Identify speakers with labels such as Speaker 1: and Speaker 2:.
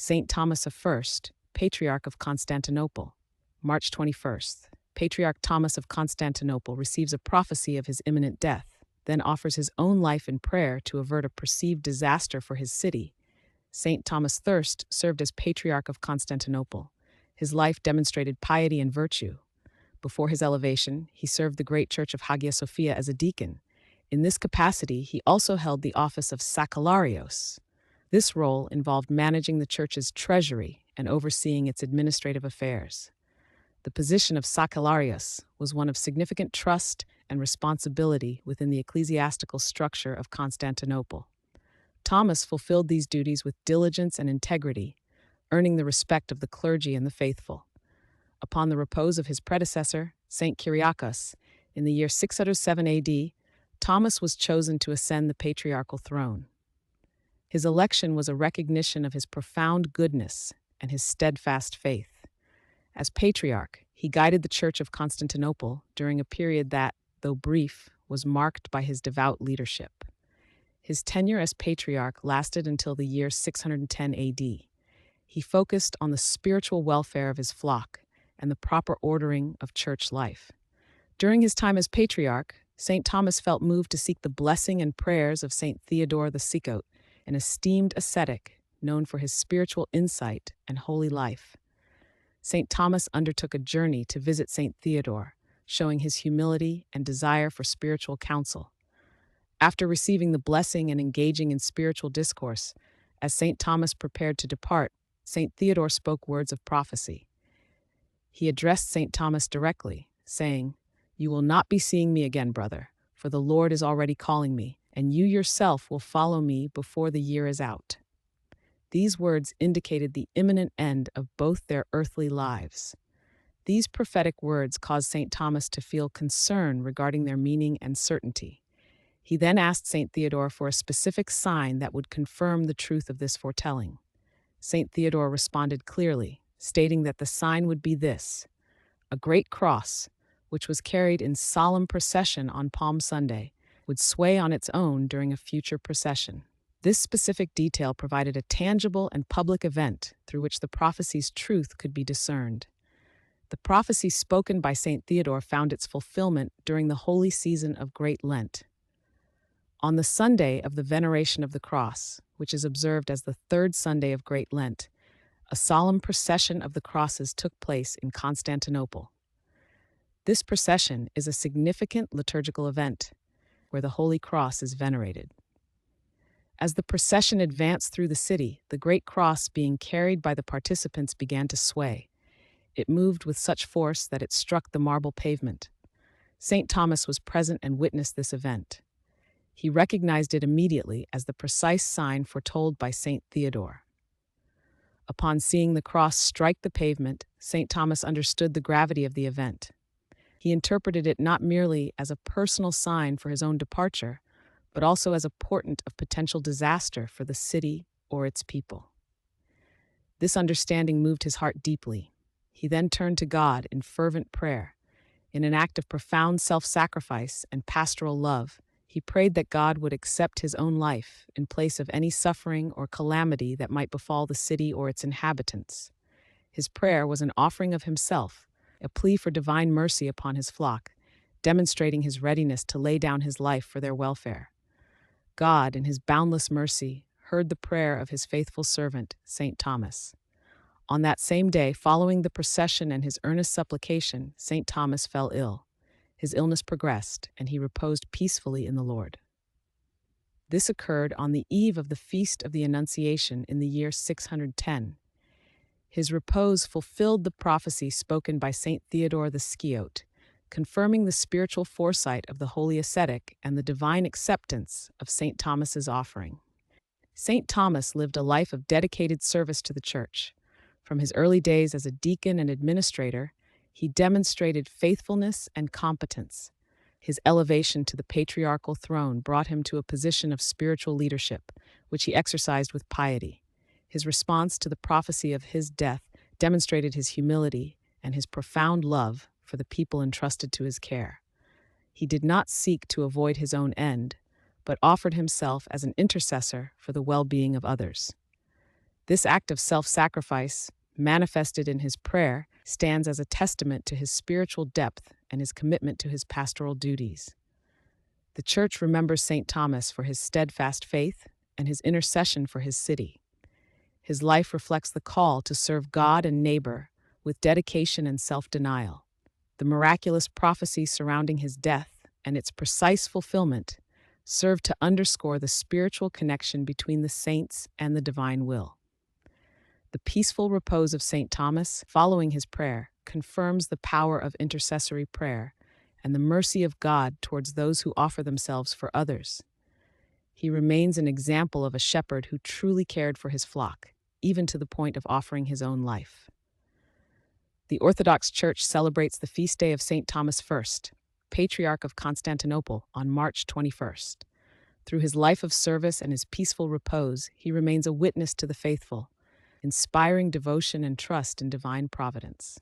Speaker 1: Saint Thomas of First, Patriarch of Constantinople. March 21st. Patriarch Thomas of Constantinople receives a prophecy of his imminent death, then offers his own life in prayer to avert a perceived disaster for his city. Saint Thomas Thirst served as Patriarch of Constantinople. His life demonstrated piety and virtue. Before his elevation, he served the great church of Hagia Sophia as a deacon. In this capacity, he also held the office of sacrarios. This role involved managing the church's treasury and overseeing its administrative affairs. The position of sacrarius was one of significant trust and responsibility within the ecclesiastical structure of Constantinople. Thomas fulfilled these duties with diligence and integrity, earning the respect of the clergy and the faithful. Upon the repose of his predecessor, Saint Kyriakos, in the year 607 AD, Thomas was chosen to ascend the patriarchal throne. His election was a recognition of his profound goodness and his steadfast faith. As patriarch, he guided the Church of Constantinople during a period that, though brief, was marked by his devout leadership. His tenure as patriarch lasted until the year 610 AD. He focused on the spiritual welfare of his flock and the proper ordering of church life. During his time as patriarch, St. Thomas felt moved to seek the blessing and prayers of St. Theodore the Sikhote, an esteemed ascetic known for his spiritual insight and holy life. St. Thomas undertook a journey to visit St. Theodore, showing his humility and desire for spiritual counsel. After receiving the blessing and engaging in spiritual discourse, as St. Thomas prepared to depart, St. Theodore spoke words of prophecy. He addressed St. Thomas directly, saying, "You will not be seeing me again, brother, for the Lord is already calling me, and you yourself will follow me before the year is out." These words indicated the imminent end of both their earthly lives. These prophetic words caused St. Thomas to feel concern regarding their meaning and certainty. He then asked St. Theodore for a specific sign that would confirm the truth of this foretelling. St. Theodore responded clearly, stating that the sign would be this: a great cross, which was carried in solemn procession on Palm Sunday, would sway on its own during a future procession. This specific detail provided a tangible and public event through which the prophecy's truth could be discerned. The prophecy spoken by St. Theodore found its fulfillment during the holy season of Great Lent. On the Sunday of the Veneration of the Cross, which is observed as the third Sunday of Great Lent, a solemn procession of the crosses took place in Constantinople. This procession is a significant liturgical event where the Holy Cross is venerated. As the procession advanced through the city, the great cross being carried by the participants began to sway. It moved with such force that it struck the marble pavement. St. Thomas was present and witnessed this event. He recognized it immediately as the precise sign foretold by St. Theodore. Upon seeing the cross strike the pavement, St. Thomas understood the gravity of the event. He interpreted it not merely as a personal sign for his own departure, but also as a portent of potential disaster for the city or its people. This understanding moved his heart deeply. He then turned to God in fervent prayer. In an act of profound self-sacrifice and pastoral love, he prayed that God would accept his own life in place of any suffering or calamity that might befall the city or its inhabitants. His prayer was an offering of himself, a plea for divine mercy upon his flock, demonstrating his readiness to lay down his life for their welfare. God, in his boundless mercy, heard the prayer of his faithful servant, St. Thomas. On that same day, following the procession and his earnest supplication, St. Thomas fell ill. His illness progressed, and he reposed peacefully in the Lord. This occurred on the eve of the Feast of the Annunciation in the year 610. His repose fulfilled the prophecy spoken by St. Theodore the Sikhote, confirming the spiritual foresight of the holy ascetic and the divine acceptance of St. Thomas's offering. St. Thomas lived a life of dedicated service to the Church. From his early days as a deacon and administrator, he demonstrated faithfulness and competence. His elevation to the patriarchal throne brought him to a position of spiritual leadership, which he exercised with piety. His response to the prophecy of his death demonstrated his humility and his profound love for the people entrusted to his care. He did not seek to avoid his own end, but offered himself as an intercessor for the well-being of others. This act of self-sacrifice, manifested in his prayer, stands as a testament to his spiritual depth and his commitment to his pastoral duties. The Church remembers St. Thomas for his steadfast faith and his intercession for his city. His life reflects the call to serve God and neighbor with dedication and self-denial. The miraculous prophecy surrounding his death and its precise fulfillment serve to underscore the spiritual connection between the saints and the divine will. The peaceful repose of St. Thomas, following his prayer, confirms the power of intercessory prayer and the mercy of God towards those who offer themselves for others. He remains an example of a shepherd who truly cared for his flock, even to the point of offering his own life. The Orthodox Church celebrates the feast day of St. Thomas I, Patriarch of Constantinople, on March 21st. Through his life of service and his peaceful repose, he remains a witness to the faithful, inspiring devotion and trust in divine providence.